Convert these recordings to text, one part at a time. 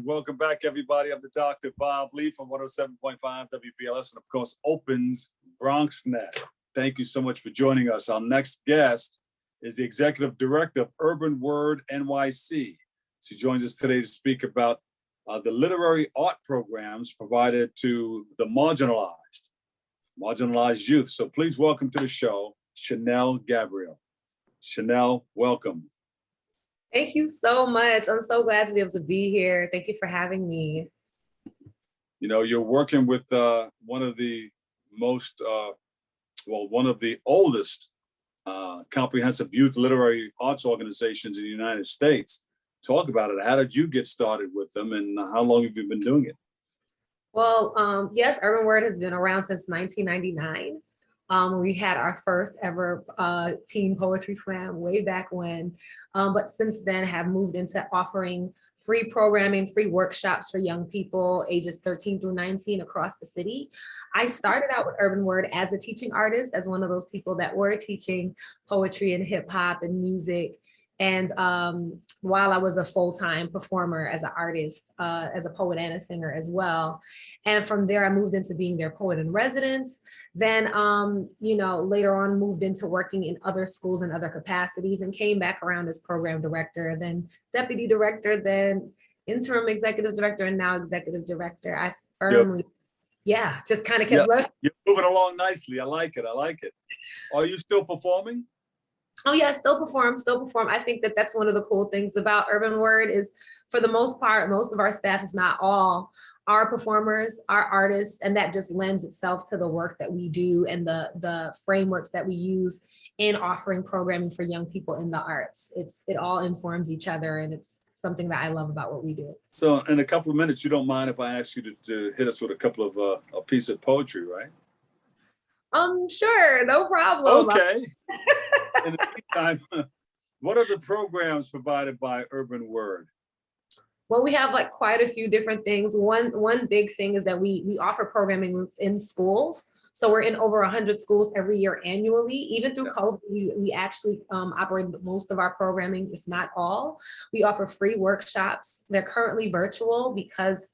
Welcome back, everybody. I'm the Dr. Bob Lee from 107.5 WBLS, and of course, Opens BronxNet. Thank you so much for joining us. Our next guest is the Executive Director of Urban Word NYC. She joins us today to speak about the literary art programs provided to the marginalized youth. So please welcome to the show, Shanelle Gabriel. Shanelle, welcome. Thank you so much. I'm so glad to be able to be here. Thank you for having me. You know, you're working with one of the oldest comprehensive youth literary arts organizations in the United States. Talk about it. How did you get started with them, and how long have you been doing it? Well, yes, Urban Word has been around since 1999. We had our first ever teen poetry slam way back when, but since then have moved into offering free programming, free workshops for young people ages 13 through 19 across the city. I started out with Urban Word as a teaching artist, as one of those people that were teaching poetry and hip hop and music. And while I was a full-time performer as an artist, as a poet and a singer as well. And from there, I moved into being their poet in residence. Then, later on moved into working in other schools and other capacities and came back around as program director, then deputy director, then interim executive director, and now executive director. I firmly, just kind of kept You're moving along nicely. I like it. Are you still performing? Oh yeah, still perform. I think that that's one of the cool things about Urban Word is, for the most part, most of our staff, if not all, are performers, are artists, and that just lends itself to the work that we do and the frameworks that we use in offering programming for young people in the arts. It all informs each other, and it's something that I love about what we do. So in a couple of minutes, you don't mind if I ask you to hit us with a couple of a piece of poetry, right? Sure, no problem. Okay. In the meantime, what are the programs provided by Urban Word? Well, we have like quite a few different things. One big thing is that we offer programming in schools. So we're in over 100 schools every year annually. Even through COVID, we actually operate most of our programming, if not all. We offer free workshops. They're currently virtual because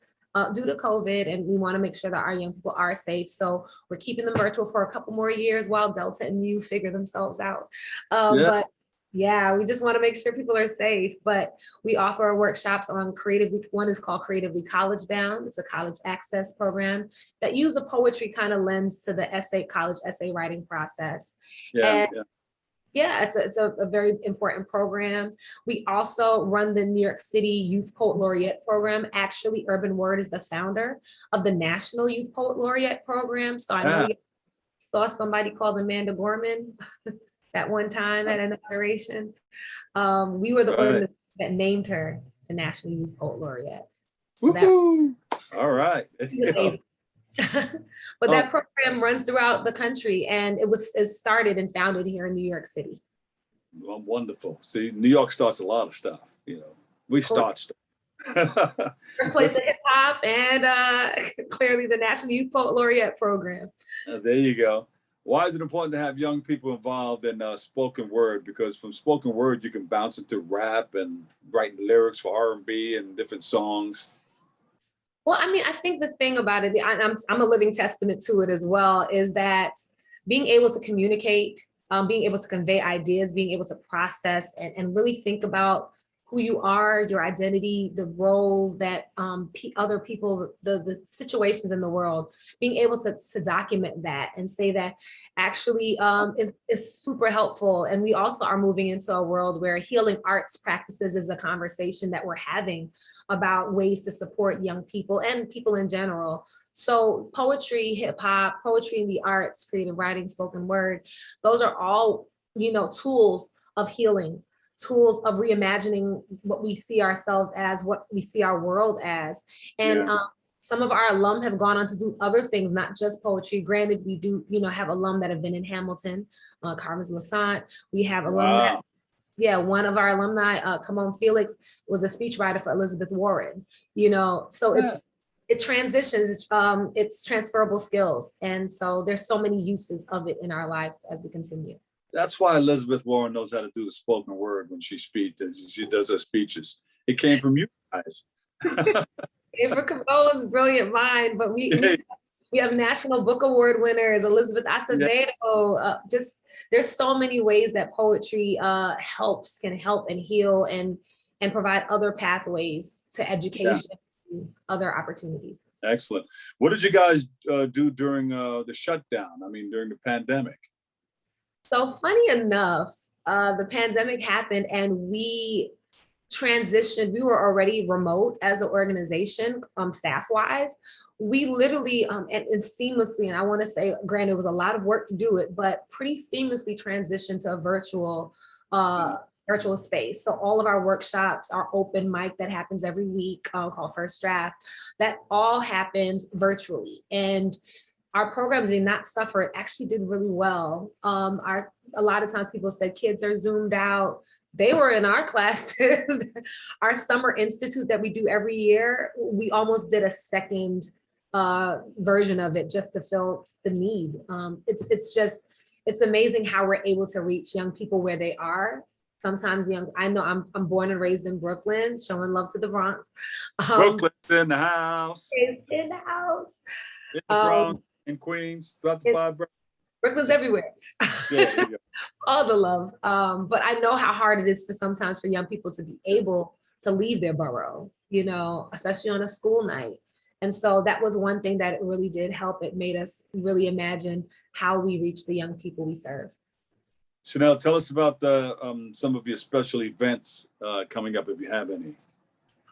due to COVID, and we want to make sure that our young people are safe. So we're keeping them virtual for a couple more years while Delta and Mu figure themselves out. But yeah, we just want to make sure people are safe. But we offer workshops on one is called Creatively College Bound. It's a college access program that use a poetry kind of lens to the college essay writing process. It's a very important program. We also run the New York City Youth Poet Laureate program. Actually, Urban Word is the founder of the National Youth Poet Laureate program. So I know you saw somebody called Amanda Gorman that one time at an inauguration. We were the one that named her the National Youth Poet Laureate. So all right. But that program runs throughout the country, and it started and founded here in New York City. Well, wonderful. See, New York starts a lot of stuff. We start stuff. Place of hip hop and clearly the National Youth Poet Laureate program. There you go. Why is it important to have young people involved in spoken word? Because from spoken word, you can bounce into rap and writing lyrics for R&B and different songs. Well, I mean, I think the thing about it, I'm a living testament to it as well, is that being able to communicate, being able to convey ideas, being able to process and really think about who you are, your identity, the role that other people, the situations in the world, being able to document that and say that actually is super helpful. And we also are moving into a world where healing arts practices is a conversation that we're having about ways to support young people and people in general. So poetry, hip hop, poetry in the arts, creative writing, spoken word, those are all, tools of healing, tools of reimagining what we see ourselves as, what we see our world as. And some of our alum have gone on to do other things, not just poetry. Granted, we do, have alum that have been in Hamilton, Carmen Lassant. We have alum one of our alumni, Kamon Felix, was a speechwriter for Elizabeth Warren. So it transitions, it's transferable skills. And so there's so many uses of it in our life as we continue. That's why Elizabeth Warren knows how to do the spoken word when she speaks, she does her speeches. It came from you guys. Ava Capone's brilliant mind, but we have National Book Award winners, Elizabeth Acevedo. Just there's so many ways that poetry can help and heal and provide other pathways to education, and other opportunities. Excellent. What did you guys do during the shutdown? I mean, during the pandemic? So funny enough, the pandemic happened and we transitioned. We were already remote as an organization, staff-wise. We literally and seamlessly, and I want to say, granted, it was a lot of work to do it, but pretty seamlessly transitioned to a virtual space. So all of our workshops, our open mic that happens every week, called First Draft, that all happens virtually. And our programs did not suffer. It actually did really well. A lot of times people said kids are zoomed out. They were in our classes. Our summer institute that we do every year, we almost did a second version of it just to fill the need. It's amazing how we're able to reach young people where they are. Sometimes I know I'm born and raised in Brooklyn, showing love to the Bronx. Brooklyn's in the house. In the house. In the Bronx, in Queens, throughout the five. Brooklyn's everywhere. Yeah, All the love. But I know how hard it is sometimes for young people to be able to leave their borough, especially on a school night. And so that was one thing that it really did help. It made us really imagine how we reach the young people we serve. Shanelle, tell us about some of your special events coming up, if you have any.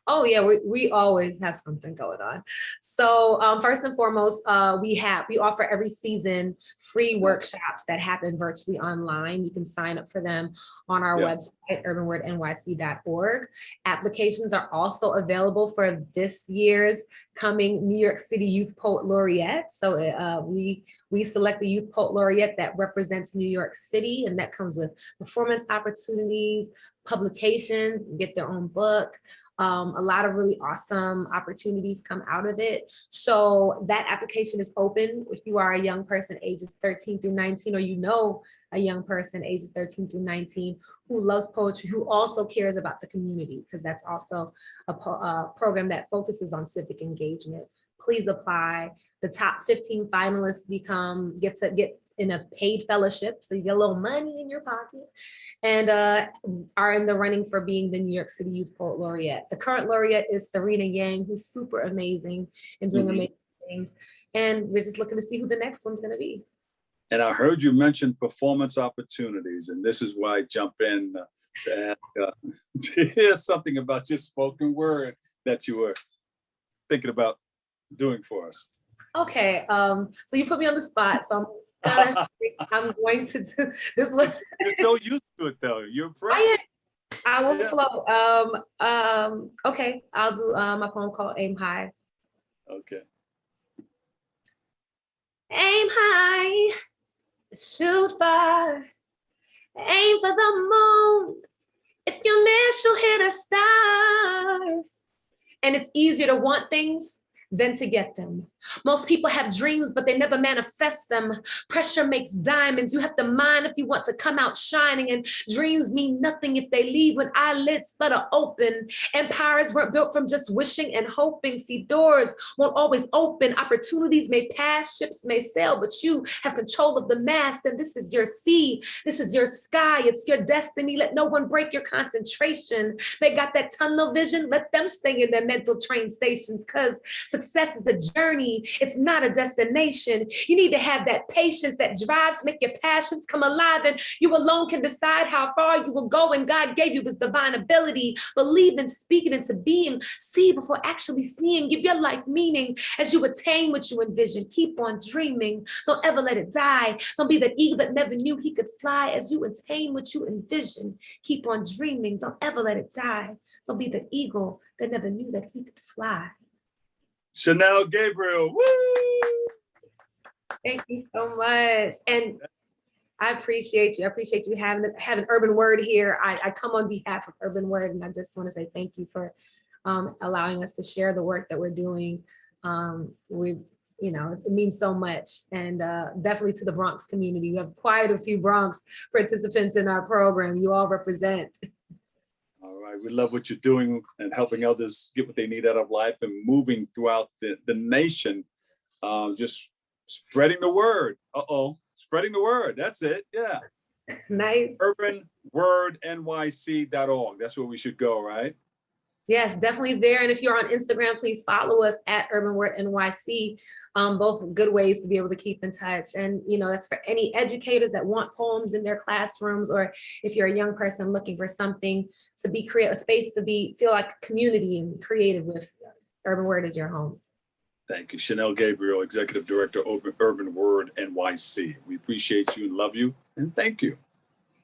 Oh yeah, we always have something going on. So first and foremost, we offer every season free workshops that happen virtually online. You can sign up for them on our website, urbanwordnyc.org. Applications are also available for this year's coming New York City Youth Poet Laureate. So we select the Youth Poet Laureate that represents New York City, and that comes with performance opportunities, publications, get their own book. A lot of really awesome opportunities come out of it. So that application is open if you are a young person ages 13 through 19, or a young person ages 13 through 19 who loves poetry, who also cares about the community, because that's also a program that focuses on civic engagement. Please apply. The top 15 finalists get in a paid fellowship, so you get a little money in your pocket, and are in the running for being the New York City Youth Poet Laureate. The current laureate is Serena Yang, who's super amazing and doing amazing things. And we're just looking to see who the next one's gonna be. And I heard you mention performance opportunities, and this is why I jump in to ask, to hear something about your spoken word that you were thinking about doing for us. Okay, so you put me on the spot, so I'm going to do this. You're so used to it though. You're right. I will flow. Okay, I'll do my poem called Aim High. Okay. Aim high, shoot far, aim for the moon. If you miss, you'll hit a star. And it's easier to want things than to get them. Most people have dreams, but they never manifest them. Pressure makes diamonds. You have to mind if you want to come out shining, and dreams mean nothing if they leave when eyelids flutter open. Empires weren't built from just wishing and hoping. See, doors won't always open. Opportunities may pass, ships may sail, but you have control of the mast, and this is your sea. This is your sky. It's your destiny. Let no one break your concentration. They got that tunnel vision. Let them stay in their mental train stations, because success is a journey. It's not a destination. You need to have that patience, that drive to make your passions come alive, and you alone can decide how far you will go, and God gave you this divine ability. Believe in speaking into being. See before actually seeing. Give your life meaning as you attain what you envision. Keep on dreaming. Don't ever let it die. Don't be that eagle that never knew he could fly as you attain what you envision. Keep on dreaming. Don't ever let it die. Don't be the eagle that never knew that he could fly. Shanelle Gabriel, woo! Thank you so much. And I appreciate you. I appreciate you having Urban Word here. I come on behalf of Urban Word, and I just want to say thank you for allowing us to share the work that we're doing. It means so much, and definitely to the Bronx community. We have quite a few Bronx participants in our program. You all represent. All right. right. We love what you're doing and helping others get what they need out of life and moving throughout the nation. Just spreading the word. Spreading the word. That's it. Yeah. Nice. urbanwordnyc.org. That's where we should go, right? Yes, definitely there. And if you're on Instagram, please follow us at Urban Word NYC. Both good ways to be able to keep in touch. And, you know, that's for any educators that want poems in their classrooms, or if you're a young person looking for something to be create a space to feel like a community and creative with. Urban Word is your home. Thank you. Shanelle Gabriel, Executive Director of Urban Word NYC. We appreciate you and love you. And thank you.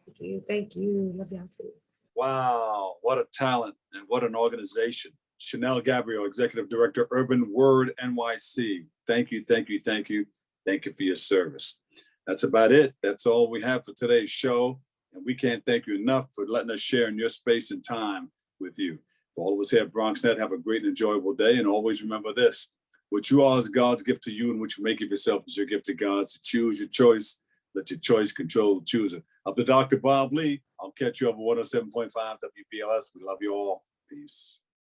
Thank you. Thank you. Love y'all too. Wow, what a talent and what an organization. Shanelle Gabriel, Executive Director, Urban Word NYC. Thank you, thank you, thank you. Thank you for your service. That's about it. That's all we have for today's show. And we can't thank you enough for letting us share in your space and time with you. For all of us here at BronxNet, have a great and enjoyable day. And always remember this, what you are is God's gift to you, and what you make of yourself is your gift to God. So choose your choice. Let your choice control the chooser. I'm the Dr. Bob Lee. I'll catch you over 107.5 WBLS. We love you all. Peace.